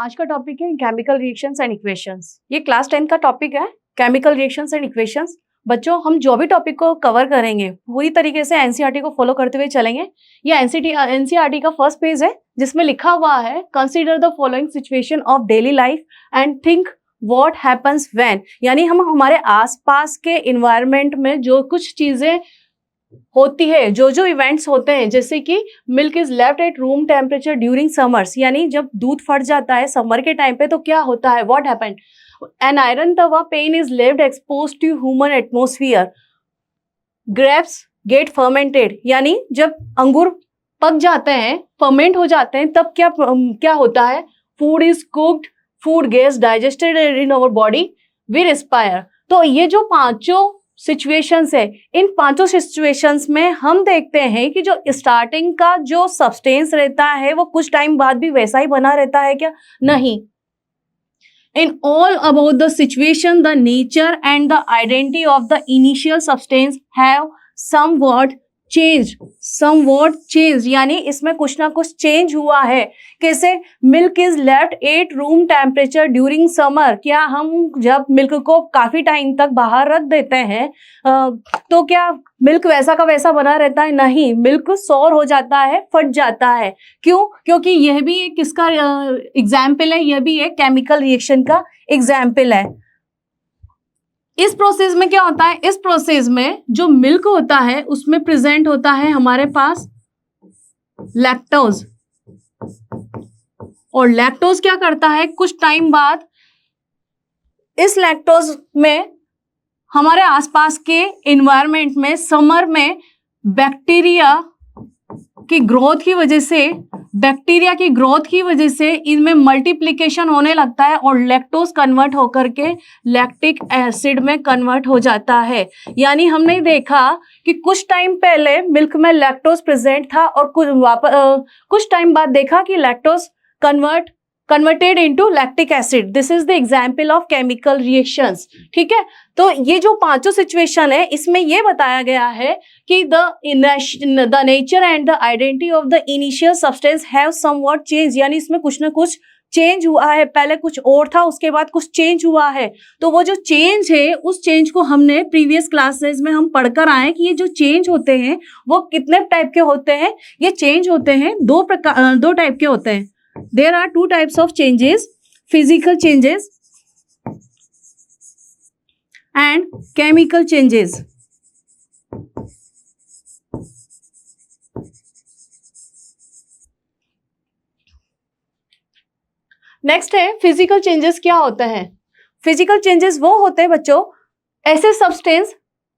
आज का टॉपिक है केमिकल रिएक्शंस एंड इक्वेशंस। ये क्लास 10 का टॉपिक है, केमिकल रिएक्शंस एंड इक्वेशंस। बच्चों, हम जो भी टॉपिक को कवर करेंगे पूरी तरीके से एनसीईआरटी को फॉलो करते हुए चलेंगे। ये एनसीईआरटी का फर्स्ट पेज है जिसमें लिखा हुआ है consider the following situation of daily life and think what happens when. यानी हम हमारे आसपास के इन्वायरमेंट में जो कुछ चीजें होती है, जो जो इवेंट्स होते हैं, जैसे कि milk is left at room temperature during summers, यानी जब दूध फट जाता है समर के टाइम पे तो क्या होता है, व्हाट हैपेंड। एन आयरन तवा pan is left expose to human atmosphere, grapes get fermented, यानी जब अंगूर पक जाते हैं, फर्मेंट हो जाते हैं, तब क्या होता है, food is cooked, food gets digested in our body, we respire. तो ये जो पांचों सिचुएशंस है, इन पांचों सिचुएशंस में हम देखते हैं कि जो स्टार्टिंग का जो सब्सटेंस रहता है वो कुछ टाइम बाद भी वैसा ही बना रहता है क्या? नहीं। In all about the situation, the nature and the identity of the initial substance have somewhat change, यानी इसमें कुछ ना कुछ चेंज हुआ है। कैसे? Milk is left at room temperature during summer, क्या हम जब मिल्क को काफी टाइम तक बाहर रख देते हैं तो क्या मिल्क वैसा का वैसा बना रहता है? नहीं, मिल्क सौर हो जाता है, फट जाता है। क्यों? क्योंकि यह भी एक किसका एग्जाम्पल है, यह भी एक केमिकल रिएक्शन का एग्जाम्पल है। इस प्रोसेस में क्या होता है, इस प्रोसेस में जो मिल्क होता है उसमें प्रेजेंट होता है हमारे पास लैक्टोज, और लैक्टोज क्या करता है, कुछ टाइम बाद इस लैक्टोज में हमारे आसपास के एनवायरनमेंट में समर में बैक्टीरिया की ग्रोथ की वजह से इनमें मल्टीप्लिकेशन होने लगता है और लैक्टोज कन्वर्ट होकर के लैक्टिक एसिड में कन्वर्ट हो जाता है। यानी हमने देखा कि कुछ टाइम पहले मिल्क में लैक्टोज प्रेजेंट था और कुछ टाइम बाद देखा कि lactose converted into lactic acid. This is the example of chemical reactions. ठीक है, तो ये जो पांचों सिचुएशन है इसमें ये बताया गया है कि the nature and the identity of the initial substance have somewhat change, यानी इसमें कुछ ना कुछ चेंज हुआ है। पहले कुछ और था, उसके बाद कुछ चेंज हुआ है। तो वो जो चेंज है उस चेंज को हमने प्रीवियस क्लासेस में हम पढ़कर आए कि ये जो चेंज होते हैं वो कितने टाइप के होते हैं। ये चेंज होते हैं दो टाइप के होते हैं। There are two types of changes, physical changes and chemical changes. Next है फिजिकल चेंजेस। क्या होते हैं फिजिकल चेंजेस? वो होते हैं बच्चों ऐसे सब्सटेंस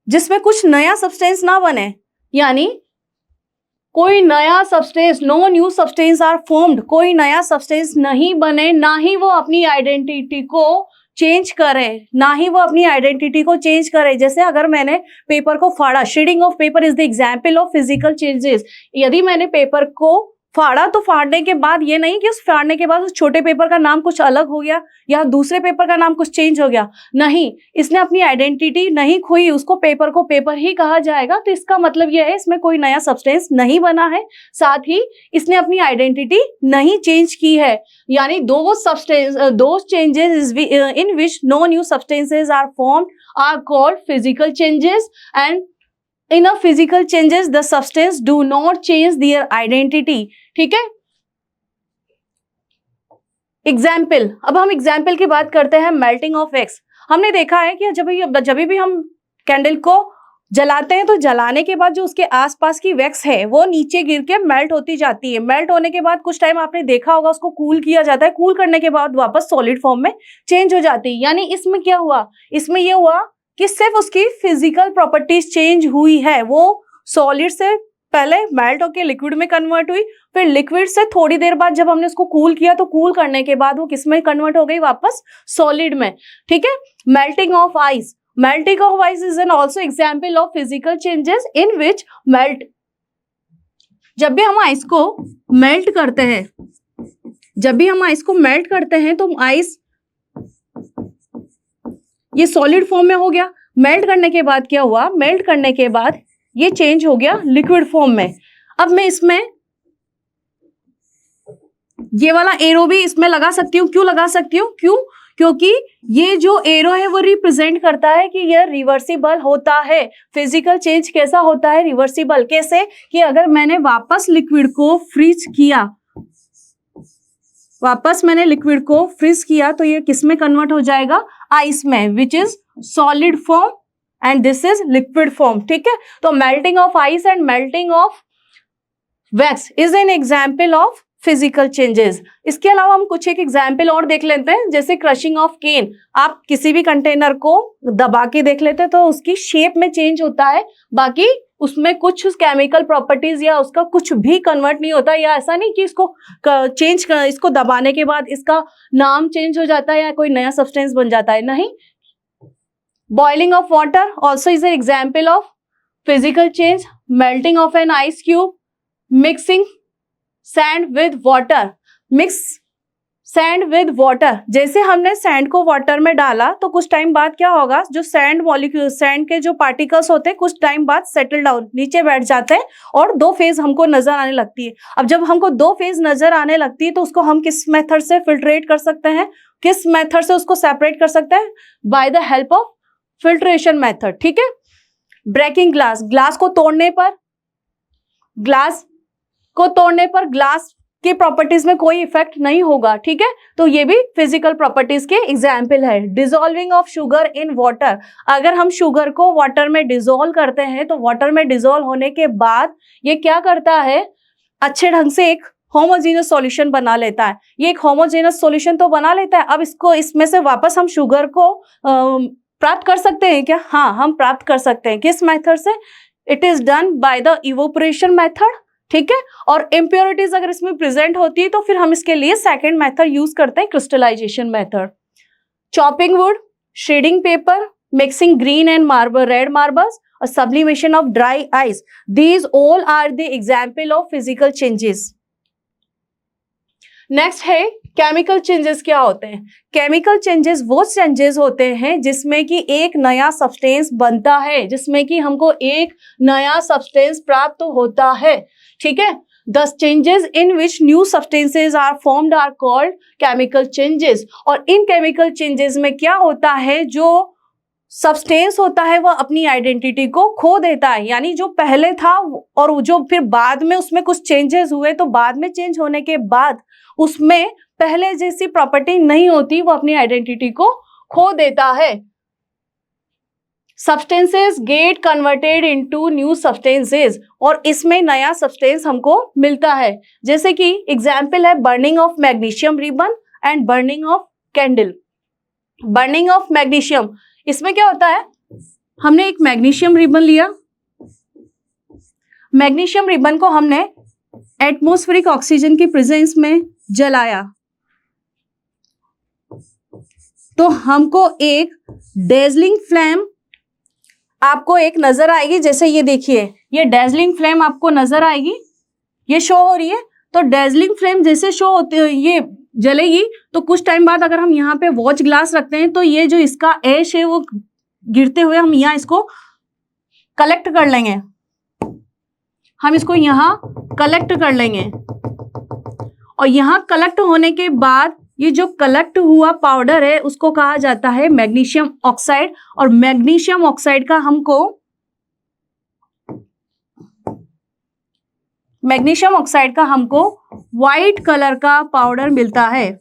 जिसमें कुछ नया सब्सटेंस ना बने, यानी कोई नया substance, no new substance are formed, कोई नया सब्सटेंस नहीं बने, ना ही वो अपनी आइडेंटिटी को चेंज करे। जैसे अगर मैंने पेपर को फाड़ा, shredding of paper is the example of physical changes. यदि मैंने पेपर को फाड़ा तो फाड़ने के बाद ये नहीं कि उस फाड़ने के बाद उस छोटे पेपर का नाम कुछ अलग हो गया या दूसरे पेपर का नाम कुछ चेंज हो गया। नहीं, इसने अपनी आइडेंटिटी नहीं खोई, उसको पेपर को पेपर ही कहा जाएगा। तो इसका मतलब यह है इसमें कोई नया सब्सटेंस नहीं बना है, साथ ही इसने अपनी आइडेंटिटी नहीं चेंज की है। यानी दो changes in which no new substances are formed are called physical changes, and in a physical changes the substance do not change their identity. ठीक है, एग्जाम्पल। अब हम एग्जाम्पल की बात करते हैं, मेल्टिंग ऑफ वैक्स। हमने देखा है कि जब भी हम कैंडल को जलाते हैं तो जलाने के बाद जो उसके आसपास की वैक्स है वो नीचे गिर के मेल्ट होती जाती है। मेल्ट होने के बाद कुछ टाइम आपने देखा होगा उसको कूल किया जाता है, कूल करने के बाद वापस सॉलिड फॉर्म में चेंज हो जाती है। यानी इसमें क्या हुआ, इसमें यह हुआ कि सिर्फ उसकी फिजिकल प्रॉपर्टीज चेंज हुई है। वो सॉलिड से पहले मेल्ट होकर लिक्विड में कन्वर्ट हुई, फिर लिक्विड से थोड़ी देर बाद जब हमने उसको कूल किया तो कूल करने के बाद वो किस में कन्वर्ट हो गई, वापस सॉलिड में। ठीक है, melting of ice. Melting of ice is an also example of physical changes in which जब भी हम आइस को मेल्ट करते हैं तो आइस ये सॉलिड फॉर्म में हो गया। मेल्ट करने के बाद क्या हुआ, मेल्ट करने के बाद ये चेंज हो गया लिक्विड फॉर्म में। अब मैं इसमें ये वाला एरो भी इसमें लगा सकती हूँ। क्यों लगा सकती हूँ? क्यों? क्योंकि ये जो एरो है वो रिप्रेजेंट करता है कि यह रिवर्सिबल होता है। फिजिकल चेंज कैसा होता है? रिवर्सिबल। कैसे? कि अगर मैंने वापस लिक्विड को फ्रीज किया, वापस मैंने लिक्विड को फ्रीज किया तो ये किस में कन्वर्ट हो जाएगा? आइस में, which is solid form and this is liquid form. ठीक है, तो melting of ice and melting of wax is an example of physical changes. इसके अलावा हम कुछ एक एग्जाम्पल और देख लेते हैं, जैसे क्रशिंग ऑफ केन। आप किसी भी कंटेनर को दबा के देख लेते हैं तो उसकी शेप में चेंज होता है, बाकी उसमें कुछ केमिकल प्रॉपर्टीज या उसका कुछ भी कन्वर्ट नहीं होता। या ऐसा नहीं कि इसको दबाने के बाद इसका नाम चेंज हो जाता है या कोई नया सब्सटेंस बन जाता है, नहीं। Boiling of water also is an example of physical change. Melting of an ice cube, mixing sand with water, mix sand with water. जैसे हमने सैंड को वाटर में डाला तो कुछ टाइम बाद क्या होगा? जो सैंड मॉलिक्यूल, सैंड के जो पार्टिकल्स होते हैं कुछ टाइम बाद सेटल डाउन नीचे बैठ जाते हैं और दो फेज हमको नजर आने लगती है। अब जब हमको दो फेज नजर आने लगती है तो उसको हम किस मेथड से फिल्ट्रेट कर सकते हैं? किस मेथड से उसको सेपरेट कर सकते हैं? By the help of filtration method. ठीक है। ब्रेकिंग ग्लास, ग्लास को तोड़ने पर ग्लास की प्रॉपर्टीज में कोई इफेक्ट नहीं होगा। ठीक है, तो ये भी फिजिकल प्रॉपर्टीज के एग्जाम्पल है। Dissolving of sugar in water, अगर हम शुगर को वाटर में डिसॉल्व करते हैं तो वाटर में डिसॉल्व होने के बाद ये क्या करता है? अच्छे ढंग से एक होमोजेनस सॉल्यूशन बना लेता है। ये एक होमोजेनस सॉल्यूशन तो बना लेता है। अब इसको, इसमें से वापस हम शुगर को प्राप्त कर सकते हैं क्या? हाँ, हम प्राप्त कर सकते हैं। किस मेथड से? It is done by the evaporation method. ठीक है, और इम्प्योरिटीज अगर इसमें प्रेजेंट होती है तो फिर हम इसके लिए सेकंड मेथड यूज करते हैं, crystallisation method. Chopping wood, shredding paper, mixing green and red marbles और sublimation of dry ice, these all are the example of physical changes. Next है केमिकल चेंजेस। क्या होते हैं? केमिकल चेंजेस वो changes होते हैं जिसमें कि एक नया सब्सटेंस बनता है, जिसमें कि हमको एक नया सब्सटेंस प्राप्त होता है। ठीक है, the changes in which new substances are formed are called chemical changes. और इन केमिकल चेंजेस में क्या होता है? जो सब्सटेंस होता है वह अपनी आइडेंटिटी को खो देता है, यानी जो पहले था और जो फिर बाद में उसमें कुछ चेंजेस हुए तो बाद में चेंज होने के बाद उसमें पहले जैसी प्रॉपर्टी नहीं होती, वो अपनी आइडेंटिटी को खो देता है। Substances get converted into new substances, और इसमें नया सब्सटेंस हमको मिलता है। जैसे कि एग्जाम्पल है burning of magnesium ribbon and burning of candle. Burning of magnesium, इसमें क्या होता है? हमने एक मैग्नीशियम रिबन लिया, मैग्नीशियम रिबन को हमने एटमॉस्फेरिक ऑक्सीजन की प्रेजेंस में जलाया तो हमको एक डेजलिंग फ्लेम आपको एक नजर आएगी। जैसे ये देखिए, ये डेजलिंग फ्लेम आपको नजर आएगी, ये शो हो रही है। तो डेजलिंग फ्लेम जैसे शो होती है, ये जलेगी, तो कुछ टाइम बाद अगर हम यहाँ पे वॉच ग्लास रखते हैं तो ये जो इसका ऐश है वो गिरते हुए हम यहाँ इसको कलेक्ट कर लेंगे, हम इसको यहाँ कलेक्ट कर लेंगे। और यहाँ कलेक्ट होने के बाद ये जो कलेक्ट हुआ पाउडर है उसको कहा जाता है मैग्नीशियम ऑक्साइड। और मैग्नीशियम ऑक्साइड का हमको व्हाइट कलर का पाउडर मिलता है।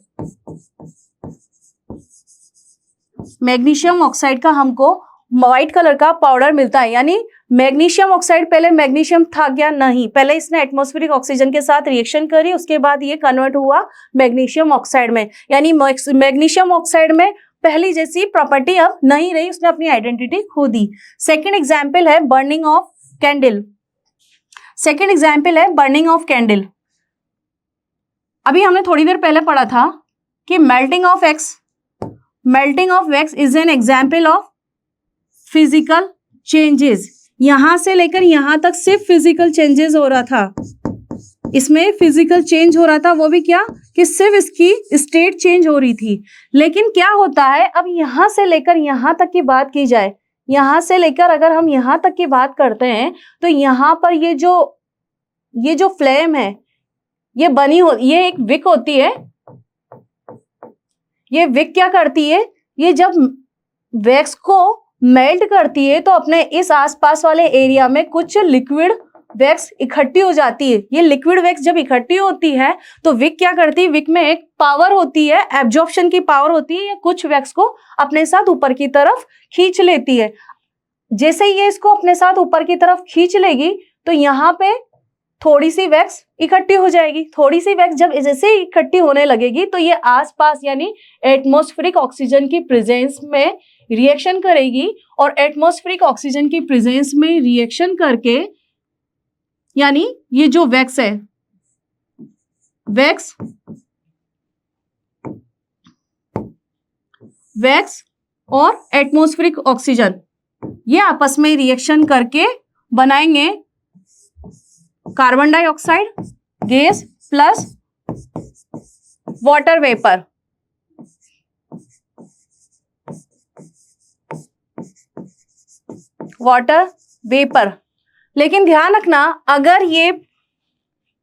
मैग्नीशियम ऑक्साइड का हमको व्हाइट कलर का पाउडर मिलता है। यानी मैग्नीशियम ऑक्साइड, पहले मैग्नीशियम था क्या? नहीं, पहले इसने एटमॉस्फेरिक ऑक्सीजन के साथ रिएक्शन करी, उसके बाद ये कन्वर्ट हुआ मैग्नीशियम ऑक्साइड में। यानी मैग्नीशियम ऑक्साइड में पहली जैसी प्रॉपर्टी अब नहीं रही, उसने अपनी आइडेंटिटी खो दी। सेकेंड एग्जाम्पल है बर्निंग ऑफ कैंडल। अभी हमने थोड़ी देर पहले पढ़ा था कि melting of wax is an example of physical changes. यहां से लेकर यहां तक सिर्फ फिजिकल चेंजेस हो रहा था, इसमें फिजिकल चेंज हो रहा था, वो भी क्या कि सिर्फ इसकी स्टेट चेंज हो रही थी। लेकिन क्या होता है, अब यहां से लेकर यहां तक की बात की जाए, यहां से लेकर अगर हम यहां तक की बात करते हैं तो यहां पर ये जो फ्लेम है, ये एक विक होती है। ये विक क्या करती है, ये जब वैक्स को मेल्ट करती है तो अपने इस आसपास वाले एरिया में कुछ लिक्विड वैक्स इकट्ठी हो जाती है। ये लिक्विड वैक्स जब इकट्ठी होती है तो विक क्या करती है, विक में एक पावर होती है, एब्जॉर्प्शन की पावर होती है। ये कुछ वैक्स को अपने साथ ऊपर की तरफ खींच लेती है। जैसे ही ये इसको अपने साथ ऊपर की तरफ खींच लेगी तो यहाँ पे थोड़ी सी वैक्स इकट्ठी हो जाएगी। थोड़ी सी वैक्स जब जैसे ही इकट्ठी होने लगेगी तो ये आसपास यानी एटमॉस्फेरिक ऑक्सीजन की प्रेजेंस में रिएक्शन करेगी, और एटमॉस्फेरिक ऑक्सीजन की प्रेजेंस में रिएक्शन करके, यानी ये जो वैक्स है, वैक्स और एटमॉस्फेरिक ऑक्सीजन ये आपस में रिएक्शन करके बनाएंगे carbon dioxide gas plus water vapour. लेकिन ध्यान रखना, अगर ये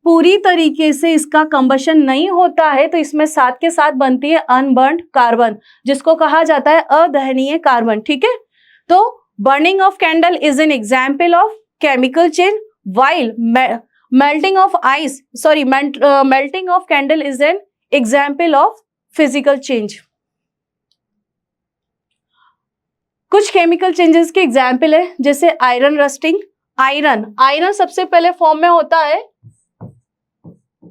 पूरी तरीके से इसका कंबशन नहीं होता है तो इसमें साथ के साथ बनती है अनबर्न्ड कार्बन, जिसको कहा जाता है अदहनीय कार्बन। ठीक है, तो burning of candle is an example of chemical change, while melting of candle is an example of physical change। कुछ केमिकल चेंजेस के एग्जाम्पल है, जैसे आयरन रस्टिंग। आयरन सबसे पहले फॉर्म में होता है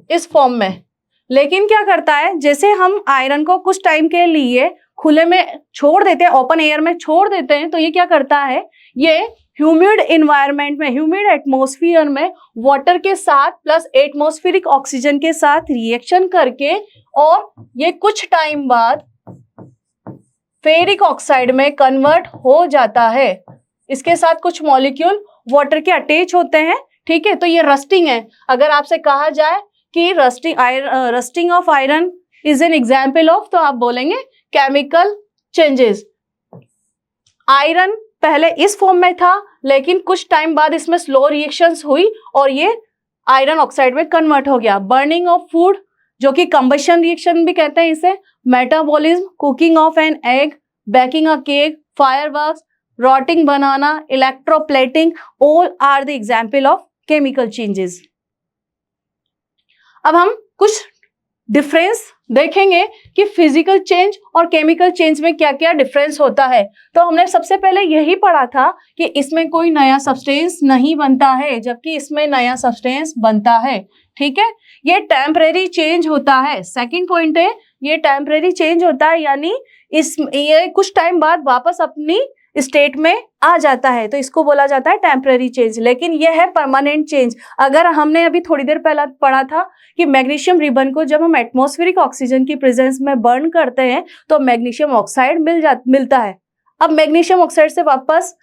इस फॉर्म में, लेकिन क्या करता है, जैसे हम आयरन को कुछ टाइम के लिए खुले में छोड़ देते हैं, ओपन एयर में छोड़ देते हैं, तो ये क्या करता है, ये ह्यूमिड इन्वायरमेंट में, ह्यूमिड एटमॉस्फेयर में वाटर के साथ प्लस एटमॉस्फेरिक ऑक्सीजन के साथ रिएक्शन करके, और ये कुछ टाइम बाद फेरिक ऑक्साइड में कन्वर्ट हो जाता है। इसके साथ कुछ मॉलिक्यूल वाटर के अटैच होते हैं। ठीक है, तो ये रस्टिंग है। अगर आपसे कहा जाए कि rusting of iron is an example of, तो आप बोलेंगे केमिकल चेंजेस। आयरन पहले इस फॉर्म में था, लेकिन कुछ टाइम बाद इसमें स्लो रिएक्शंस हुई और ये आयरन ऑक्साइड में कन्वर्ट हो गया। बर्निंग ऑफ फूड, जो कि कंबशन रिएक्शन भी कहते हैं इसे, metabolism, cooking of an egg, baking a cake, fireworks, rotting banana, electroplating, all are the example of chemical changes. अब हम कुछ डिफरेंस देखेंगे कि फिजिकल चेंज और केमिकल चेंज में क्या क्या डिफरेंस होता है। तो हमने सबसे पहले यही पढ़ा था कि इसमें कोई नया सब्सटेंस नहीं बनता है, जबकि इसमें नया सब्सटेंस बनता है। ठीक है, ये टेम्परेरी चेंज होता है। सेकंड पॉइंट है, ये टेम्परेरी चेंज होता है, यानी ये कुछ टाइम बाद वापस अपनी स्टेट में आ जाता है, तो इसको बोला जाता है टेम्परेरी चेंज। लेकिन यह है परमानेंट चेंज। अगर हमने अभी थोड़ी देर पहले पढ़ा था कि मैग्नीशियम रिबन को जब हम एटमॉस्फेरिक ऑक्सीजन की प्रेजेंस में बर्न करते हैं तो मैग्नीशियम ऑक्साइड मिलता है। अब मैग्नीशियम ऑक्साइड से वापस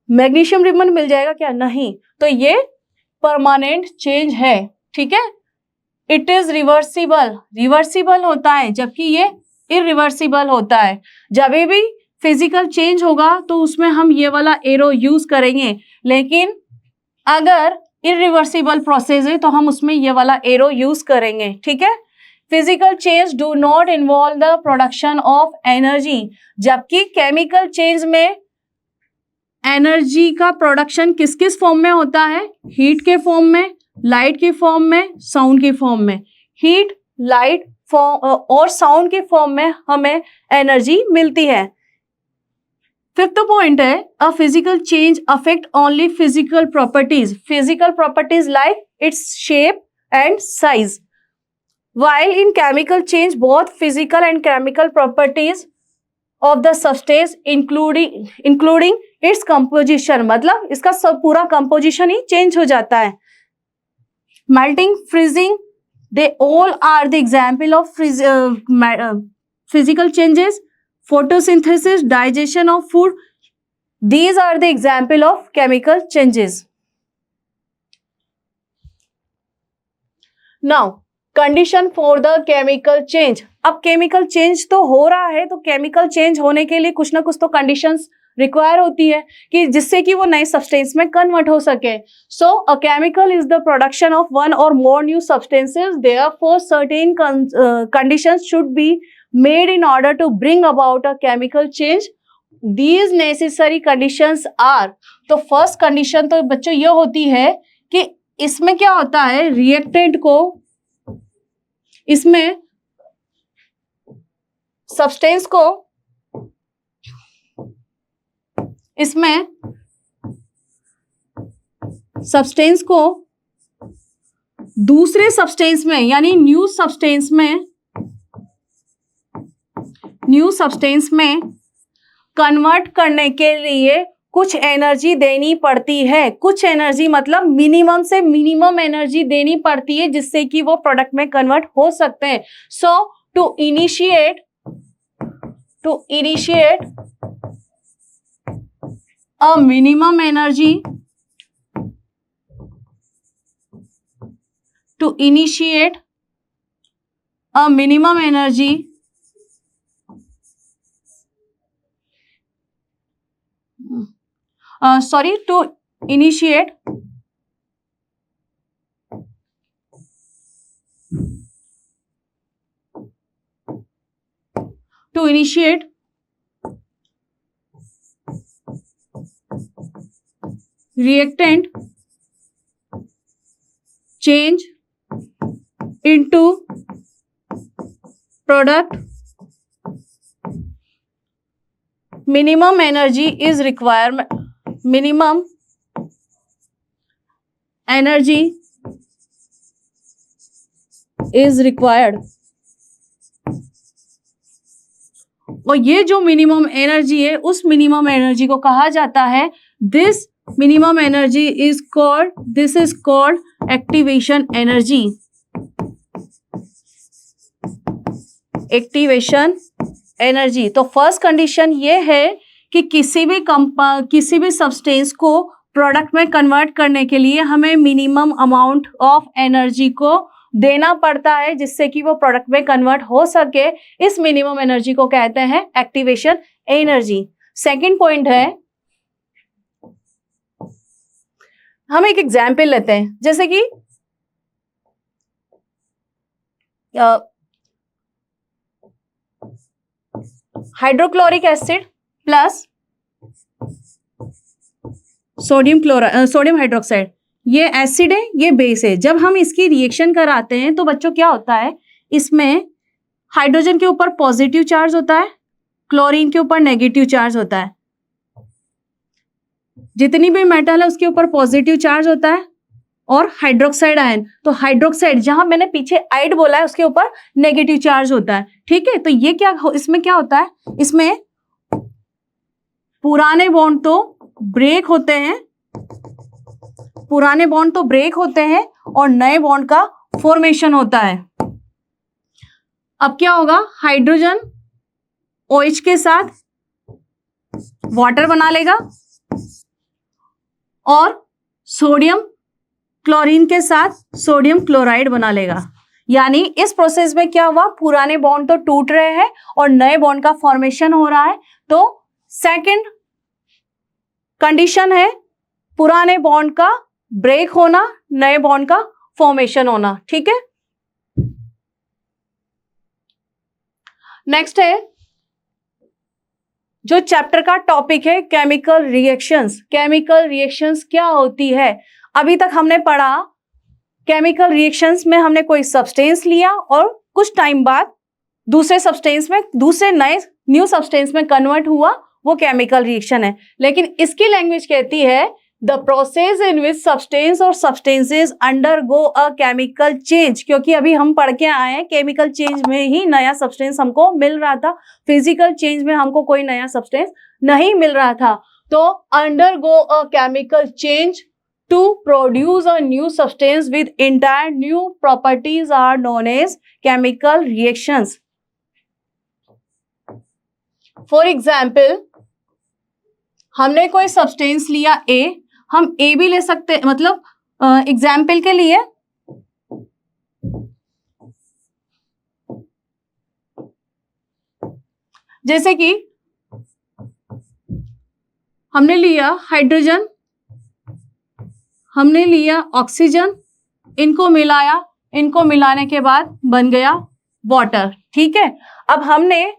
मैग्नीशियम रिबन मिल जाएगा क्या? नहीं। तो ये परमानेंट चेंज है। ठीक है, इट इज रिवर्सिबल होता है, जबकि ये इरिवर्सिबल होता है। जब भी फिजिकल चेंज होगा तो उसमें हम ये वाला एरो यूज करेंगे, लेकिन अगर इरिवर्सिबल प्रोसेस है तो हम उसमें ये वाला एरो यूज करेंगे। ठीक है, physical change do not involve the production of energy, जबकि केमिकल चेंज में एनर्जी का प्रोडक्शन किस किस फॉर्म में होता है? हीट के फॉर्म में, लाइट के फॉर्म में, साउंड के फॉर्म में। हीट, लाइट और साउंड के फॉर्म में हमें एनर्जी मिलती है। फिफ्थ पॉइंट है, a physical change affect only physical properties like its shape and size, while in chemical change both physical and chemical properties of the substance including its composition, मतलब इसका सब पूरा composition ही change हो जाता है। melting, freezing, they all are the example of physical changes. photosynthesis, digestion of food, these are the example of chemical changes. Now condition for the chemical change. अब chemical change तो हो रहा है, तो chemical change होने के लिए कुछ ना कुछ तो कंडीशंस रिक्वायर होती है कि जिससे कि वो नए सब्सटेंस में कन्वर्ट हो सके. So a chemical is the production of one or more new substances. Therefore certain conditions should be made in order to bring about a chemical change. These necessary conditions are, तो first condition तो बच्चों ये होती है कि इसमें क्या होता है, रिएक्टेंट को, इसमें सब्सटेंस को, इसमें सब्सटेंस को दूसरे सब्सटेंस में यानी न्यू सब्सटेंस में कन्वर्ट करने के लिए कुछ एनर्जी देनी पड़ती है. कुछ एनर्जी मतलब मिनिमम से मिनिमम एनर्जी देनी पड़ती है जिससे कि वो प्रोडक्ट में कन्वर्ट हो सकते हैं. So to initiate a minimum energy, to initiate a minimum energy to initiate reactant change into product, minimum energy is required. Minimum energy is required. और ये जो मिनिमम एनर्जी है उस मिनिमम एनर्जी को कहा जाता है, this minimum energy is called activation energy. Activation energy. तो फर्स्ट कंडीशन ये है कि किसी भी सब्सटेंस को प्रोडक्ट में कन्वर्ट करने के लिए हमें मिनिमम अमाउंट ऑफ एनर्जी को देना पड़ता है जिससे कि वो प्रोडक्ट में कन्वर्ट हो सके. इस मिनिमम एनर्जी को कहते हैं एक्टिवेशन एनर्जी. सेकंड पॉइंट है, हम एक एग्जाम्पल लेते हैं, जैसे कि hydrochloric acid plus sodium hydroxide. ये एसिड है, ये बेस है. जब हम इसकी रिएक्शन कराते हैं तो बच्चों क्या होता है, इसमें हाइड्रोजन के ऊपर पॉजिटिव चार्ज होता है, क्लोरीन के ऊपर नेगेटिव चार्ज होता है. जितनी भी मेटल है उसके ऊपर पॉजिटिव चार्ज होता है. और हाइड्रोक्साइड आयन, तो हाइड्रोक्साइड जहां मैंने पीछे आइड बोला है उसके ऊपर नेगेटिव चार्ज होता है. ठीक है, तो ये इसमें क्या होता है, इसमें पुराने बॉन्ड तो ब्रेक होते हैं और नए बॉन्ड का फॉर्मेशन होता है. अब क्या होगा, हाइड्रोजन OH के साथ वाटर बना लेगा और सोडियम क्लोरीन के साथ सोडियम क्लोराइड बना लेगा. यानी इस प्रोसेस में क्या हुआ, पुराने बॉन्ड तो टूट रहे हैं और नए बॉन्ड का फॉर्मेशन हो रहा है. तो सेकंड कंडीशन है पुराने बॉन्ड का ब्रेक होना, नए बॉन्ड का फॉर्मेशन होना. ठीक है, नेक्स्ट है जो चैप्टर का टॉपिक है केमिकल रिएक्शंस. केमिकल रिएक्शंस क्या होती है, अभी तक हमने पढ़ा केमिकल रिएक्शंस में हमने कोई सब्सटेंस लिया और कुछ टाइम बाद दूसरे न्यू सब्सटेंस में कन्वर्ट हुआ, वो केमिकल रिएक्शन है. लेकिन इसकी लैंग्वेज कहती है the process in which substance or substances undergo a chemical change. क्योंकि अभी हम पढ़ के आए हैं केमिकल चेंज में ही नया सब्सटेंस हमको मिल रहा था, फिजिकल चेंज में हमको कोई नया सब्सटेंस नहीं मिल रहा था. तो undergo a chemical change to produce a new substance with entire new properties are known as chemical reactions. For example, हमने कोई सब्सटेंस लिया A, हम A भी ले सकते, मतलब एग्जाम्पल के लिए जैसे कि हमने लिया हाइड्रोजन, हमने लिया ऑक्सीजन, इनको मिलाया, इनको मिलाने के बाद बन गया वाटर। ठीक है, अब हमने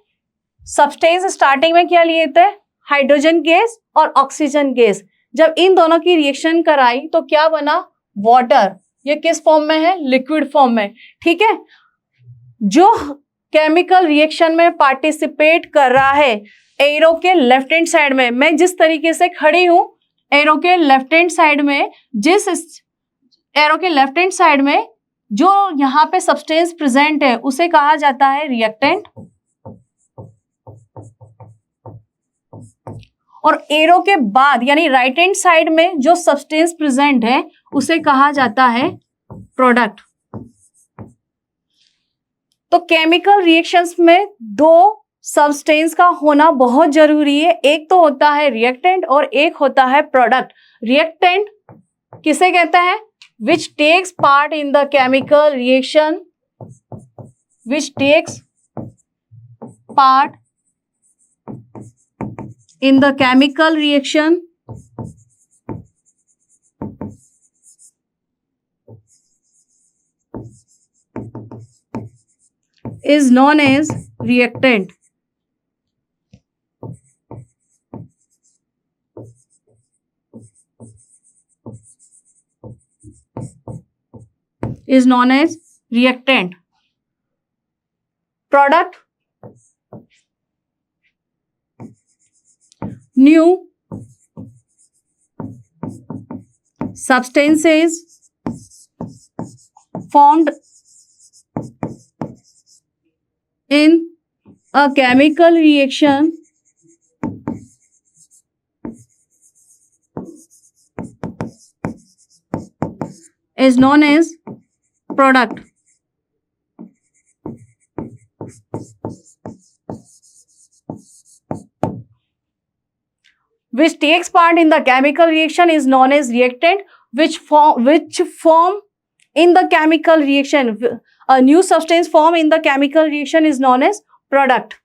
सब्सटेंस स्टार्टिंग में क्या लिए थे, हाइड्रोजन गैस और ऑक्सीजन गैस। जब इन दोनों की रिएक्शन कराई तो क्या बना, वाटर। ये किस फॉर्म में है, लिक्विड फॉर्म में। ठीक है, जो केमिकल रिएक्शन में पार्टिसिपेट कर रहा है एरो के लेफ्ट हैंड साइड में, मैं जिस तरीके से खड़ी हूं एरो के लेफ्ट हैंड साइड में, जिस एरो के लेफ्ट हैंड साइड में जो यहाँ पे सब्सटेंस प्रेजेंट है उसे कहा जाता है रिएक्टेंट, और एरो के बाद यानी राइट हैंड साइड में जो सब्सटेंस प्रेजेंट है उसे कहा जाता है प्रोडक्ट। तो केमिकल रिएक्शंस में दो सब्सटेंस का होना बहुत जरूरी है, एक तो होता है रिएक्टेंट और एक होता है प्रोडक्ट। रिएक्टेंट किसे कहते हैं, which takes part in the chemical reaction, which takes part in the chemical reaction is known as reactant. Is known as reactant. Product, new substances formed in a chemical reaction is known as product. Which takes part in the chemical reaction is known as reactant, which form in the chemical reaction, a new substance form in the chemical reaction is known as product.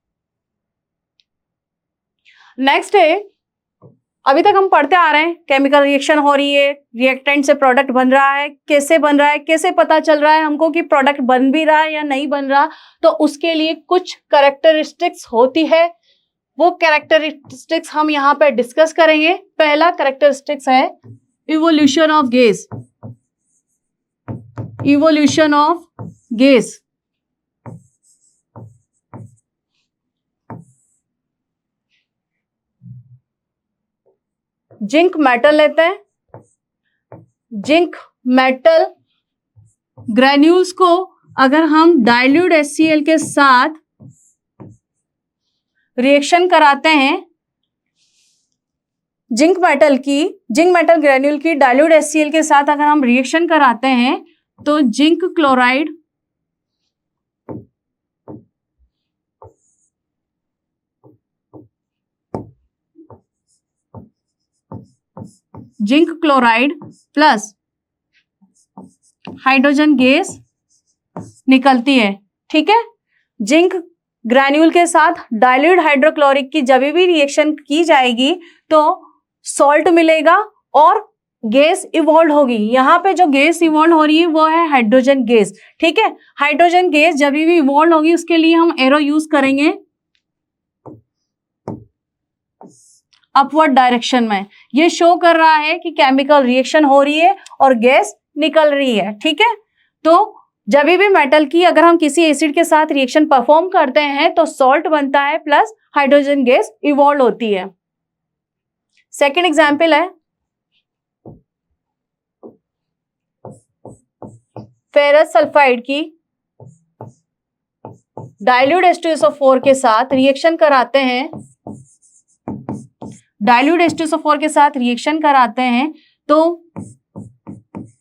Next है, अभी तक हम पढ़ते आ रहे हैं chemical reaction हो रही है, रिएक्टेंट से प्रोडक्ट बन रहा है, कैसे बन रहा है, कैसे पता चल रहा है हमको कि प्रोडक्ट बन भी रहा है या नहीं बन रहा। तो उसके लिए कुछ कैरेक्टरिस्टिक्स होती है, वो कैरेक्टरिस्टिक्स हम यहाँ पे डिस्कस करेंगे। पहला कैरेक्टरिस्टिक्स है evolution of gas. Evolution of gas, zinc metal लेते हैं, जिंक मेटल ग्रेन्यूल्स को अगर हम डाइल्यूट HCl के साथ रिएक्शन कराते हैं, जिंक मेटल ग्रेन्यूल की डाइल्यूट HCl के साथ अगर हम रिएक्शन कराते हैं तो zinc chloride plus hydrogen gas निकलती है। ठीक है, जिंक ग्रैन्यूल के साथ डाइल्यूट हाइड्रोक्लोरिक की जब भी रिएक्शन की जाएगी तो सॉल्ट मिलेगा और गैस इवॉल्व होगी। यहाँ पे जो गैस इवॉल्व हो रही है वो है हाइड्रोजन गैस। ठीक है, हाइड्रोजन गैस जब भी इवॉल्व होगी उसके लिए हम एरो यूज करेंगे अपवर्ड डायरेक्शन में। ये शो कर रहा है कि केमिकल रिएक्शन हो रही है और गैस निकल रही है। ठीक है, तो जब भी मेटल की अगर हम किसी एसिड के साथ रिएक्शन परफॉर्म करते हैं तो सॉल्ट बनता है प्लस हाइड्रोजन गैस इवॉल्व होती है। सेकेंड एग्जाम्पल है फेरस सल्फाइड की डाइल्यूट H2SO4 के साथ रिएक्शन कराते हैं, डाइल्यूट H2SO4 के साथ रिएक्शन कराते हैं तो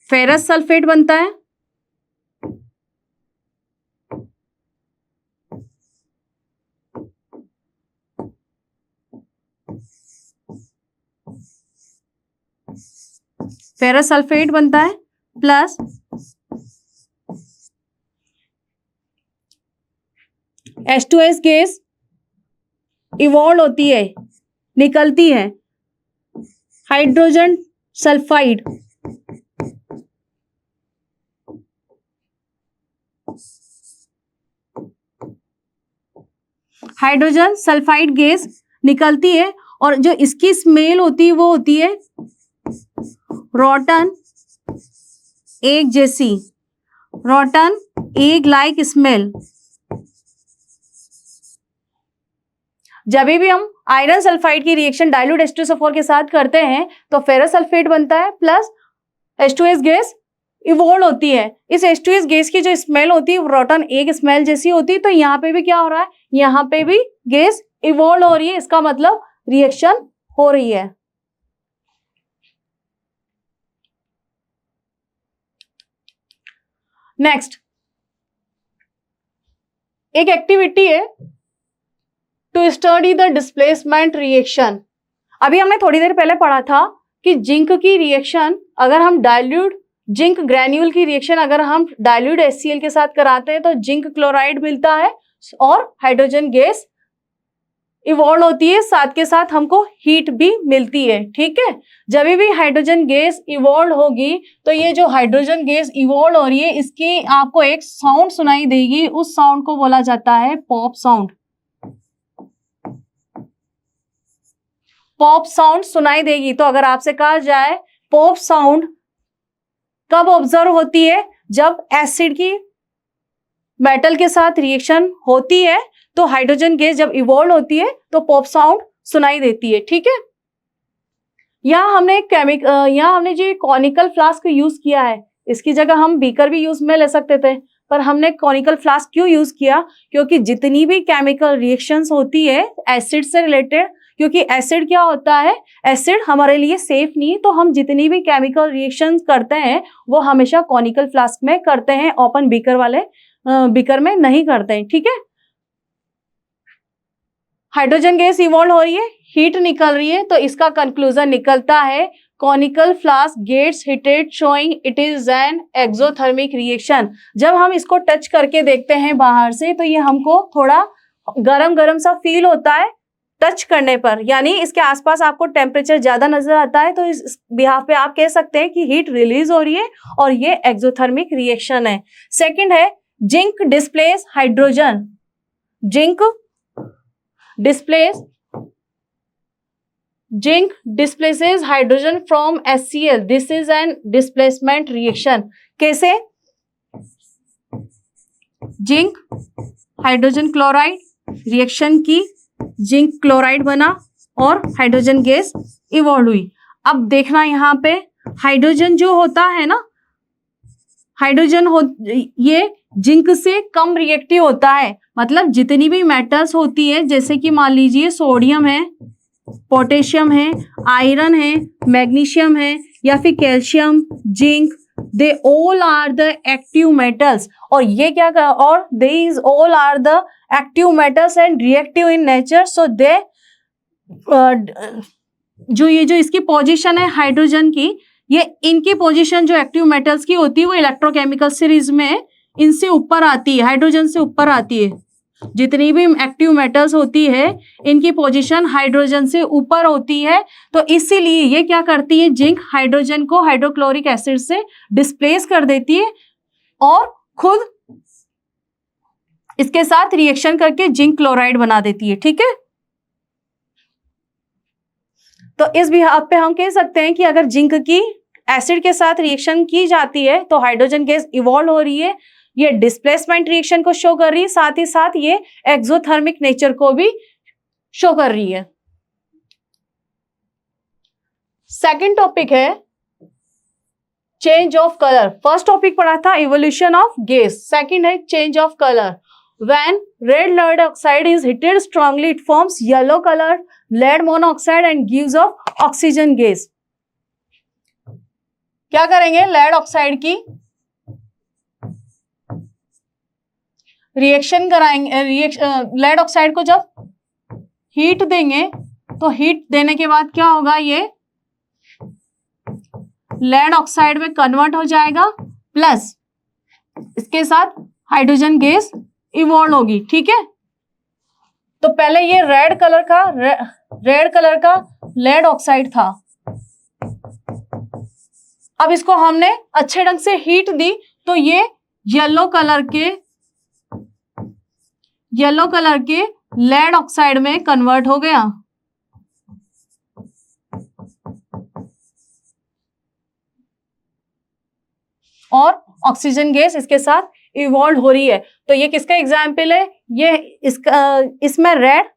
फेरस सल्फेट बनता है। फेरस सल्फेट बनता है प्लस H2S गैस इवॉल्व होती है, निकलती है। Hydrogen sulphide, hydrogen sulphide gas निकलती है और जो इसकी स्मेल होती है वो होती है रॉटन एग जैसी, रॉटन एग लाइक स्मेल। जब भी हम आयरन सल्फाइड की रिएक्शन डाइल्यूट H2SO4 के साथ करते हैं तो फेरस सल्फेट बनता है प्लस H2S गैस इवॉल्व होती है। इस H2S गैस की जो स्मेल होती है रॉटन एग स्मेल जैसी होती है। तो यहाँ पे भी क्या हो रहा है, यहाँ पे भी गैस इवॉल्व हो रही है, इसका मतलब रिएक्शन हो रही है। नेक्स्ट एक एक्टिविटी है to study the displacement reaction. अभी हमने थोड़ी देर पहले पढ़ा था कि जिंक की रिएक्शन अगर हम डाइल्यूट जिंक ग्रैन्यूल की रिएक्शन अगर हम डाइल्यूट HCl के साथ कराते हैं तो जिंक क्लोराइड मिलता है और हाइड्रोजन गैस इवॉल्व होती है, साथ के साथ हमको हीट भी मिलती है। ठीक है, जब भी हाइड्रोजन गैस इवॉल्व होगी तो ये जो हाइड्रोजन गैस इवॉल्व हो रही है इसकी आपको एक साउंड सुनाई देगी, उस साउंड को बोला जाता है पॉप साउंड। पॉप साउंड सुनाई देगी। तो अगर आपसे कहा जाए पॉप साउंड कब ऑब्जर्व होती है, जब एसिड की मेटल के साथ रिएक्शन होती है तो हाइड्रोजन गैस जब इवॉल्व होती है तो पॉप साउंड सुनाई देती है। ठीक है, यहाँ हमने जो कॉनिकल फ्लास्क यूज किया है, इसकी जगह हम बीकर भी यूज में ले सकते थे, पर हमने कॉनिकल फ्लास्क क्यों यूज किया, क्योंकि जितनी भी केमिकल रिएक्शंस होती है एसिड से रिलेटेड, क्योंकि एसिड क्या होता है, एसिड हमारे लिए सेफ नहीं, तो हम जितनी भी केमिकल रिएक्शंस करते हैं वो हमेशा कॉनिकल फ्लास्क में करते हैं, ओपन बीकर में नहीं करते हैं। ठीक है, हाइड्रोजन गैस इवॉल्व हो रही है, हीट निकल रही है, तो इसका कंक्लूजन निकलता है conical flask gets heated showing it is an exothermic reaction. जब हम इसको टच करके देखते हैं बाहर से तो ये हमको थोड़ा गरम गरम सा फील होता है टच करने पर, यानी इसके आसपास आपको टेम्परेचर ज्यादा नजर आता है, तो इस बिहाफ पे आप कह सकते हैं कि हीट रिलीज हो रही है और ये एक्सोथर्मिक रिएक्शन है। सेकंड है zinc displace hydrogen, zinc displaces hydrogen from HCl. This is an displacement reaction. कैसे, जिंक हाइड्रोजन क्लोराइड रिएक्शन की, जिंक क्लोराइड बना और हाइड्रोजन गैस इवॉल्व हुई। अब देखना यहाँ पे हाइड्रोजन जो होता है ना, ये जिंक से कम रिएक्टिव होता है, मतलब जितनी भी मेटल्स होती है जैसे कि मान लीजिए सोडियम है, पोटेशियम है, आयरन है, मैग्नीशियम है या फिर calcium, zinc, they all are the active metals, और ये क्या कर, और these all are the active metals and reactive in nature. So they जो इसकी पोजीशन है हाइड्रोजन की, ये इनकी पोजीशन जो एक्टिव मेटल्स की होती है वो इलेक्ट्रोकेमिकल सीरीज में इनसे ऊपर आती है, हाइड्रोजन से ऊपर आती है। जितनी भी एक्टिव मेटल्स होती है इनकी पोजीशन हाइड्रोजन से ऊपर होती है, तो इसीलिए ये क्या करती है, जिंक हाइड्रोजन को हाइड्रोक्लोरिक एसिड से डिस्प्लेस कर देती है और खुद इसके साथ रिएक्शन करके जिंक क्लोराइड बना देती है। ठीक है, तो इस बिहाफ पे हम कह सकते हैं कि अगर जिंक की एसिड के साथ रिएक्शन की जाती है तो हाइड्रोजन गैस इवॉल्व हो रही है, ये डिस्प्लेसमेंट रिएक्शन को शो कर रही है, साथ ही साथ ये एक्सोथर्मिक नेचर को भी शो कर रही है। सेकंड टॉपिक है change of colour. First topic पढ़ा था इवोल्यूशन ऑफ गैस, सेकंड है change of colour. When red lead oxide is heated strongly, it forms yellow colored lead monoxide and gives off oxygen gas. क्या करेंगे, lead oxide की reaction कराएंगे, lead oxide को जब heat देंगे तो heat देने के बाद क्या होगा, ये लेड ऑक्साइड में कन्वर्ट हो जाएगा, प्लस इसके साथ हाइड्रोजन गैस इवॉल्व होगी। ठीक है, तो पहले ये रेड कलर का लेड ऑक्साइड था, अब इसको हमने अच्छे ढंग से हीट दी तो ये येलो कलर के लेड ऑक्साइड में कन्वर्ट हो गया। और ऑक्सीजन गैस इसके साथ इवॉल्व हो रही है। तो ये किसका एग्जाम्पल है? ये इसमें रेड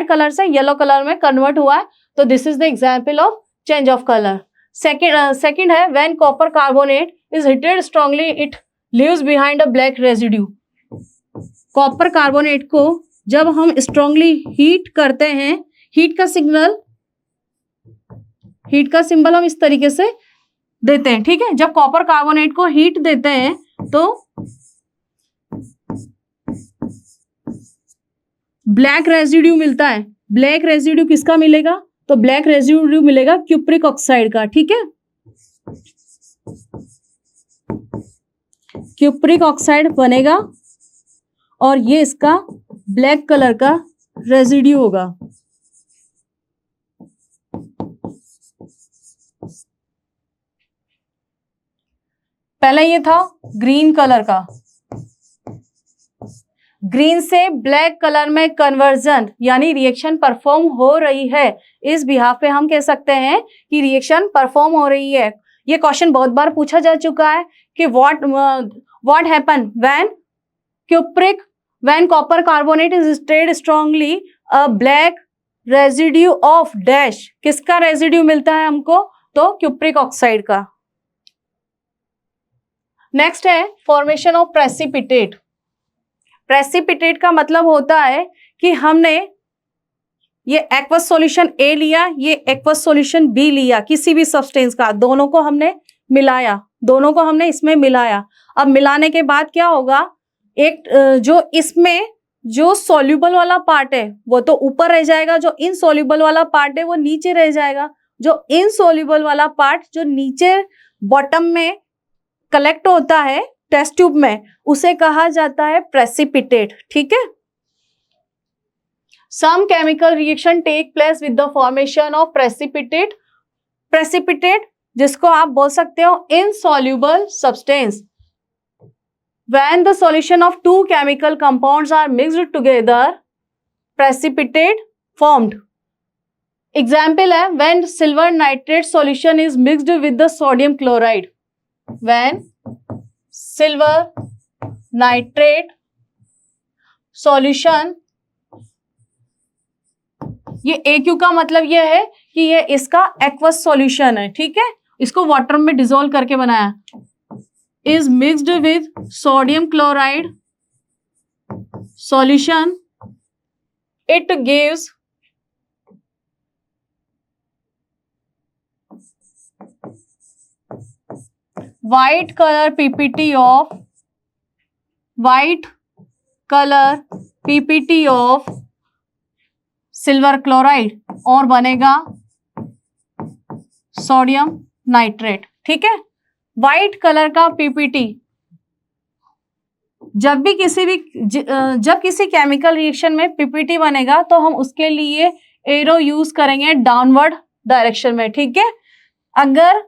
कलर से येलो कलर में कन्वर्ट हुआ है। तो this is the example of change of colour. Second है when copper carbonate is heated strongly it leaves behind a black residue. Copper carbonate को जब हम स्ट्रांगली हीट करते हैं, हीट का सिंबल हम इस तरीके से देते हैं, ठीक है। जब कॉपर कार्बोनेट को हीट देते हैं तो ब्लैक रेजिड्यू मिलता है। ब्लैक रेजिड्यू किसका मिलेगा? तो ब्लैक रेजिड्यू मिलेगा क्यूप्रिक ऑक्साइड का, ठीक है। क्यूप्रिक ऑक्साइड बनेगा और ये इसका ब्लैक कलर का रेजिड्यू होगा। पहले ये था ग्रीन कलर का, ग्रीन से ब्लैक कलर में कन्वर्जन यानी रिएक्शन परफॉर्म हो रही है। इस बिहाफ पे हम कह सकते हैं कि रिएक्शन परफॉर्म हो रही है। ये क्वेश्चन बहुत बार पूछा जा चुका है कि what happen when copper carbonate is heated strongly a black residue of dash. किसका रेजिड्यू मिलता है हमको? तो क्यूप्रिक ऑक्साइड का। नेक्स्ट है फॉर्मेशन ऑफ प्रेसिपिटेट। प्रेसिपिटेट का मतलब होता है कि हमने ये एक्वस सॉल्यूशन ए लिया, ये एक्वस सॉल्यूशन बी लिया, किसी भी सब्सटेंस का, दोनों को हमने इसमें मिलाया। अब मिलाने के बाद क्या होगा? एक जो इसमें जो सॉल्युबल वाला पार्ट है वो तो ऊपर रह जाएगा, जो इनसॉल्युबल वाला पार्ट है वो नीचे रह जाएगा। जो इनसॉल्युबल वाला पार्ट जो नीचे बॉटम में कलेक्ट होता है टेस्ट ट्यूब में, उसे कहा जाता है प्रेसिपिटेट, ठीक है। Some chemical reaction take place with the formation of precipitate. Precipitate जिसको आप बोल सकते हो insoluble substance. When the solution of two chemical compounds are mixed together, precipitate formed. Example है when silver nitrate solution is mixed with the sodium chloride. When silver nitrate solution, ये AQ का मतलब ये है कि ये इसका एक्वस सॉल्यूशन है, ठीक है। इसको वाटर में डिसॉल्व करके बनाया। is mixed with sodium chloride solution, it gives white color PPT of silver chloride और बनेगा सोडियम नाइट्रेट, ठीक है। व्हाइट कलर का पीपीटी जब किसी केमिकल रिएक्शन में पीपीटी बनेगा तो हम उसके लिए एरो यूज करेंगे डाउनवर्ड डायरेक्शन में, ठीक है। अगर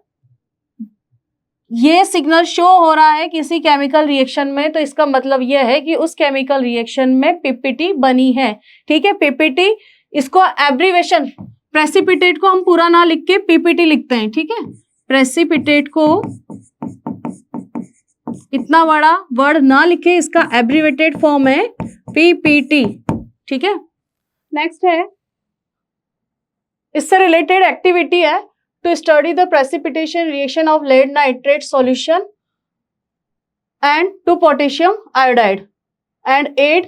ये सिग्नल शो हो रहा है किसी केमिकल रिएक्शन में तो इसका मतलब यह है कि उस केमिकल रिएक्शन में पीपीटी बनी है, ठीक है। पीपीटी, इसको एब्रीवेशन, प्रेसिपिटेट को हम पूरा ना लिख के पीपीटी लिखते हैं, ठीक है। प्रेसिपिटेट को इतना बड़ा वर्ड ना लिखे, इसका एब्रीवेटेड फॉर्म है पीपीटी, ठीक है। नेक्स्ट है, इससे रिलेटेड एक्टिविटी है to study the precipitation reaction of lead nitrate solution and to potassium iodide and add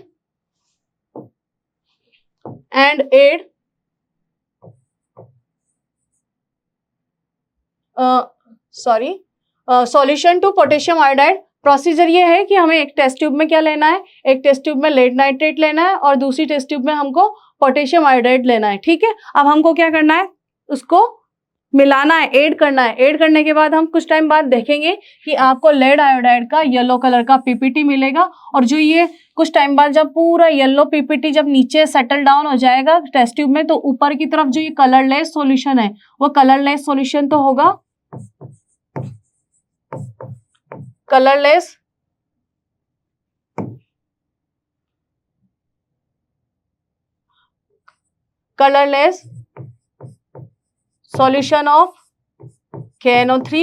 solution to potassium iodide. Procedure ये है कि हमें एक टेस्ट ट्यूब में क्या लेना है, एक टेस्ट ट्यूब में लेड नाइट्रेट लेना है और दूसरी टेस्ट ट्यूब में हमको पोटेशियम आयोडाइड लेना है, ठीक है। अब हमको क्या करना है, उसको मिलाना है, ऐड करना है। ऐड करने के बाद हम कुछ टाइम बाद देखेंगे कि आपको लेड आयोडाइड का येलो कलर का पीपीटी मिलेगा और जो ये कुछ टाइम बाद जब पूरा येलो पीपीटी जब नीचे सेटल डाउन हो जाएगा टेस्ट ट्यूब में, तो ऊपर की तरफ जो ये कलरलेस सॉल्यूशन है वो कलरलेस सॉल्यूशन तो होगा, colourless solution of KNO3,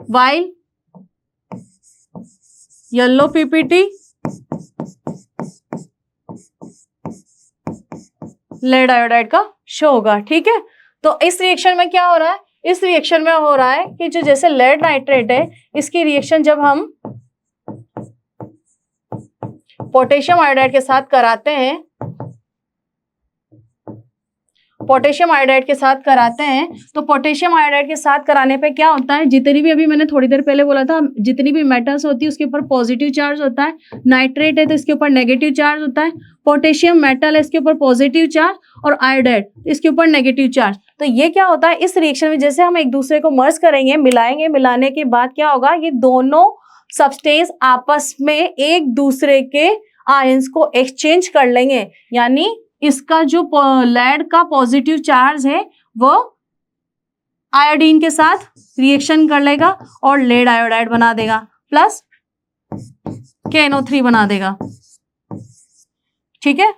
while yellow PPT lead iodide का शो होगा। ठीक है, तो इस रिएक्शन में क्या हो रहा है, इस रिएक्शन में हो रहा है कि जो जैसे लेड नाइट्रेट है इसकी रिएक्शन जब हम पोटेशियम आयोडाइड के साथ कराते हैं, पोटेशियम आयोडाइड के साथ कराते हैं, तो पोटेशियम आयोडाइड के साथ कराने पे क्या होता है, जितनी भी अभी मैंने थोड़ी देर पहले बोला था, जितनी भी मेटल्स होती है उसके ऊपर पॉजिटिव चार्ज होता है, नाइट्रेट है तो इसके ऊपर नेगेटिव चार्ज होता है, पोटेशियम मेटल है इसके ऊपर पॉजिटिव चार्ज, और आयोडाइड इसके ऊपर नेगेटिव चार्ज। तो ये क्या होता है, इस रिएक्शन में जैसे हम एक दूसरे को मर्ज करेंगे, मिलाएंगे, मिलाने के बाद क्या होगा, ये दोनों सब्सटेंस आपस में एक दूसरे के आयंस को एक्सचेंज कर लेंगे, यानी इसका जो लेड का पॉजिटिव चार्ज है वो आयोडीन के साथ रिएक्शन कर लेगा और लेड आयोडाइड बना देगा प्लस KNO3 बना देगा। ठीक है,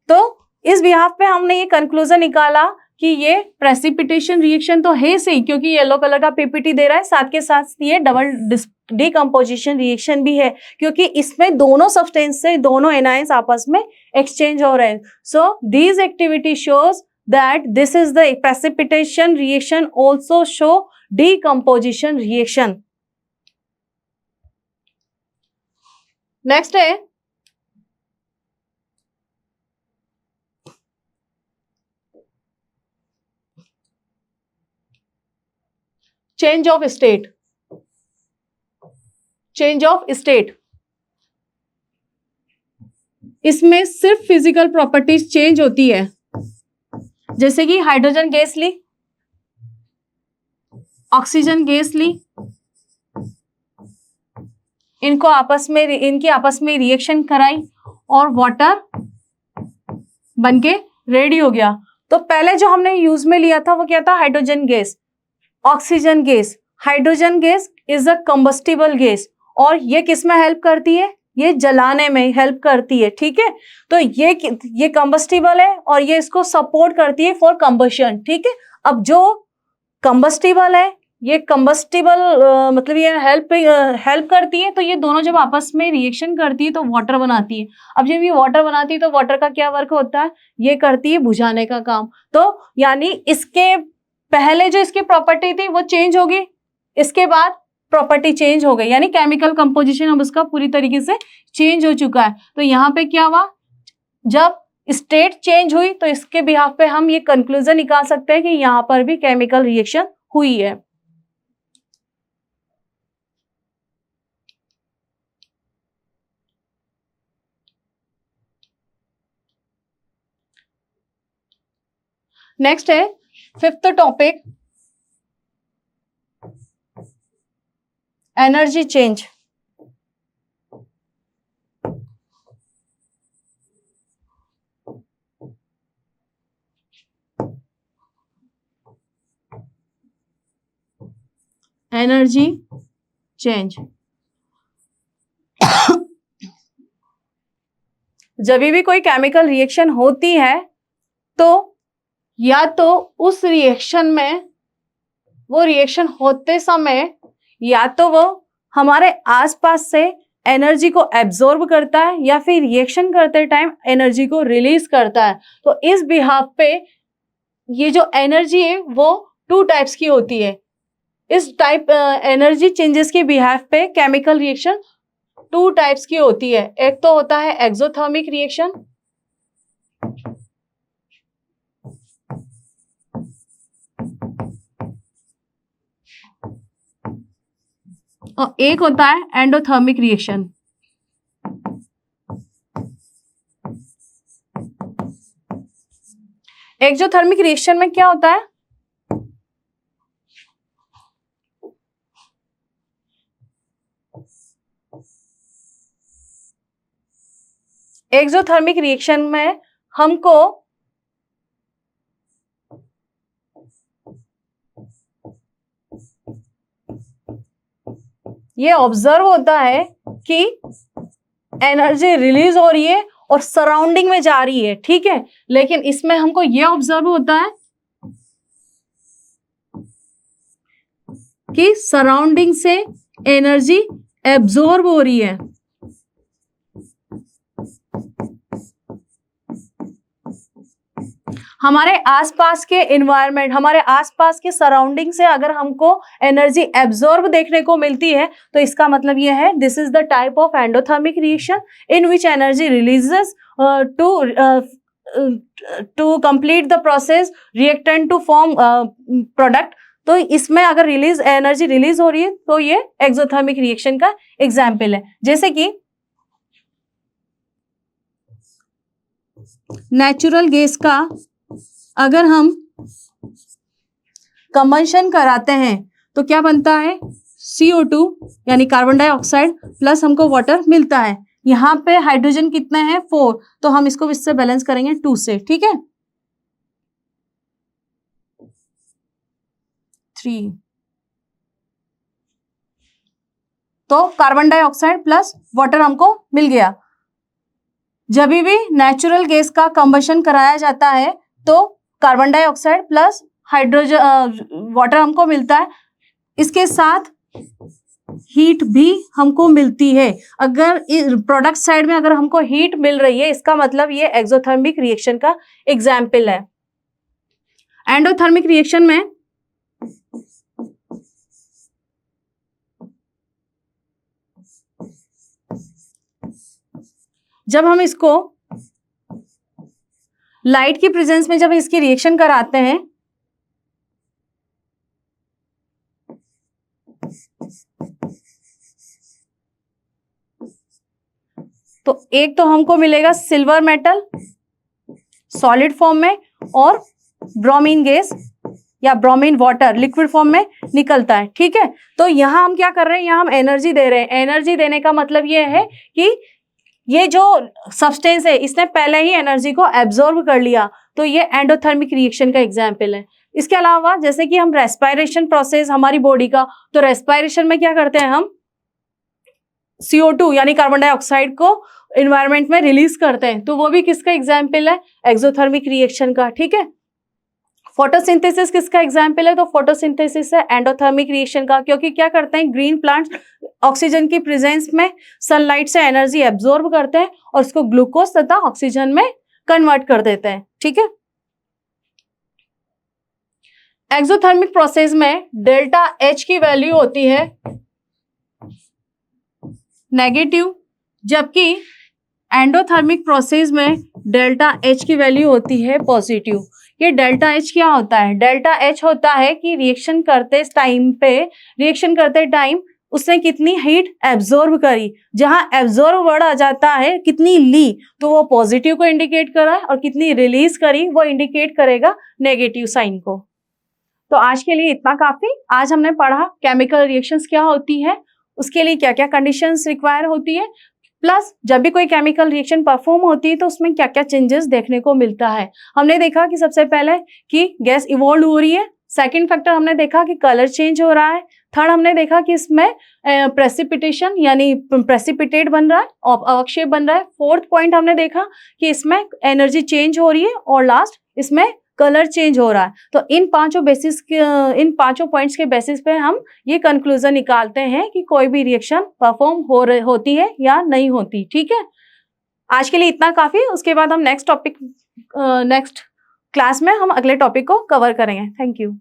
तो इस बिहाफ पे हमने ये कंक्लूजन निकाला कि ये प्रेसिपिटेशन रिएक्शन तो है सही, क्योंकि येलो कलर का पीपीटी दे रहा है, साथ के साथ ये डबल डिकम्पोजिशन रिएक्शन भी है, क्योंकि इसमें दोनों सब्सटेंस से दोनों एनायंस आपस में एक्सचेंज हो रहे हैं। So this activity shows that this is the precipitation reaction, also show decomposition reaction. Next है change of state. Change of state, इसमें सिर्फ फिजिकल प्रॉपर्टीज चेंज होती है, जैसे कि हाइड्रोजन गैस ली, ऑक्सीजन गैस ली, इनको इनकी आपस में रिएक्शन कराई और वाटर बनके रेडी हो गया। तो पहले जो हमने यूज में लिया था वो क्या था, hydrogen gas, oxygen gas. Hydrogen gas is a combustible gas, और ये किस में हेल्प करती है, ये जलाने में हेल्प करती है। ठीक है, तो ये कंबस्टिबल है और ये इसको सपोर्ट करती है फॉर कंबशन। ठीक है, अब जो कंबस्टिबल है ये कंबस्टिबल मतलब ये हेल्प करती है, तो ये दोनों जब आपस में रिएक्शन करती है तो वाटर बनाती है। अब जब ये वाटर बनाती है तो वाटर का क्या वर्क होता है, ये करती है बुझाने का काम। तो यानी इसके पहले जो इसकी प्रॉपर्टी थी वो चेंज होगी, इसके बाद प्रॉपर्टी चेंज हो गई, यानी केमिकल कंपोजिशन अब उसका पूरी तरीके से चेंज हो चुका है। तो यहाँ पे क्या हुआ, जब स्टेट चेंज हुई तो इसके बिहाफ पे हम ये कंक्लूजन निकाल सकते हैं कि यहाँ पर भी केमिकल रिएक्शन हुई है। नेक्स्ट है fifth topic, energy change. Energy change जब भी कोई केमिकल रिएक्शन होती है तो या तो उस रिएक्शन में वो रिएक्शन होते समय या तो वो हमारे आसपास से एनर्जी को एब्जॉर्ब करता है या फिर रिएक्शन करते टाइम एनर्जी को रिलीज करता है। तो इस बिहाफ पे ये जो एनर्जी है वो टू टाइप्स की होती है। इस टाइप एनर्जी चेंजेस के बिहाफ पे केमिकल रिएक्शन टू टाइप्स की होती है। एक तो होता है एक्सोथर्मिक रिएक्शन, और एक होता है एंडोथर्मिक रिएक्शन। एक्सोथर्मिक रिएक्शन में क्या होता है, एक्सोथर्मिक रिएक्शन में हमको ये ऑब्जर्व होता है कि एनर्जी रिलीज हो रही है और सराउंडिंग में जा रही है, ठीक है। लेकिन इसमें हमको ये ऑब्जर्व होता है कि सराउंडिंग से एनर्जी एब्जॉर्ब हो रही है। हमारे आसपास के एनवायरनमेंट, हमारे आसपास के सराउंडिंग से अगर हमको एनर्जी एब्जॉर्ब देखने को मिलती है तो इसका मतलब ये है this is the type of endothermic reaction in which energy releases to complete the process reactant to form product. तो इसमें अगर एनर्जी रिलीज हो रही है तो ये एक्सोथर्मिक रिएक्शन का एग्जाम्पल है। जैसे कि नेचुरल गैस का अगर हम कंबशन कराते हैं तो क्या बनता है, CO2 यानी कार्बन डाइऑक्साइड प्लस हमको वाटर मिलता है। यहाँ पे हाइड्रोजन कितने हैं, 4, तो हम इसको इससे बैलेंस करेंगे 2 से, ठीक है। 3, तो कार्बन डाइऑक्साइड प्लस वाटर हमको मिल गया। जब भी नेचुरल गैस का कंबशन कराया जाता है तो carbon dioxide plus hydrogen water हमको मिलता है, इसके साथ हीट भी हमको मिलती है। अगर प्रोडक्ट साइड में अगर हमको हीट मिल रही है इसका मतलब ये एक्सोथर्मिक रिएक्शन का एग्जाम्पल है। एंडोथर्मिक रिएक्शन में जब हम इसको लाइट की प्रेजेंस में जब इसकी रिएक्शन कराते हैं तो एक तो हमको मिलेगा सिल्वर मेटल सॉलिड फॉर्म में और ब्रोमीन गैस या ब्रोमीन वाटर लिक्विड फॉर्म में निकलता है, ठीक है। तो यहाँ हम क्या कर रहे हैं, यहाँ हम एनर्जी दे रहे हैं। एनर्जी देने का मतलब ये है कि ये जो सब्सटेंस है इसने पहले ही एनर्जी को एब्जॉर्ब कर लिया, तो ये एंडोथर्मिक रिएक्शन का एग्जाम्पल है। इसके अलावा जैसे कि हम रेस्पिरेशन प्रोसेस हमारी बॉडी का, तो रेस्पिरेशन में क्या करते हैं हम CO2 यानी कार्बन डाइऑक्साइड को एनवायरनमेंट में रिलीज करते हैं, तो वो भी किसका एग्जाम्पल है, एक्सोथर्मिक रिएक्शन का, ठीक है। फोटोसिंथेसिस किसका एग्जाम्पल है, तो फोटोसिंथेसिस है एंडोथर्मिक रिएक्शन का, क्योंकि क्या करते हैं ग्रीन प्लांट्स ऑक्सीजन की प्रेजेंस में सनलाइट से एनर्जी एब्जॉर्ब करते हैं और उसको ग्लूकोज तथा ऑक्सीजन में कन्वर्ट कर देते हैं, ठीक है। एक्सोथर्मिक प्रोसेस में डेल्टा H की वैल्यू होती है नेगेटिव, जबकि एंडोथर्मिक प्रोसेस में डेल्टा H की वैल्यू होती है पॉजिटिव। ये डेल्टा H क्या होता है, डेल्टा H होता है कि रिएक्शन करते टाइम उसने कितनी हीट एब्जॉर्ब करी। जहां एब्जॉर्ब वर्ड आ जाता है कितनी ली तो वो पॉजिटिव को इंडिकेट कर रहा है और कितनी रिलीज करी वो इंडिकेट करेगा नेगेटिव साइन को। तो आज के लिए इतना काफी। आज हमने पढ़ा केमिकल रिएक्शंस क्या होती है, उसके लिए क्या क्या कंडीशंस रिक्वायर होती है, प्लस जब भी कोई केमिकल रिएक्शन परफॉर्म होती है तो उसमें क्या क्या चेंजेस देखने को मिलता है। हमने देखा कि सबसे पहले कि गैस इवॉल्व हो रही है, सेकंड फैक्टर हमने देखा कि कलर चेंज हो रहा है, थर्ड हमने देखा कि इसमें प्रेसिपिटेशन यानी प्रेसिपिटेट बन रहा है, अवक्षेप बन रहा है, फोर्थ पॉइंट हमने देखा कि इसमें एनर्जी चेंज हो रही है और लास्ट इसमें कलर चेंज हो रहा है। तो इन पांचों पॉइंट्स के बेसिस पे हम ये कंक्लूजन निकालते हैं कि कोई भी रिएक्शन परफॉर्म होती है या नहीं होती, ठीक है। आज के लिए इतना काफी। उसके बाद हम नेक्स्ट क्लास में हम अगले टॉपिक को कवर करेंगे। Thank you.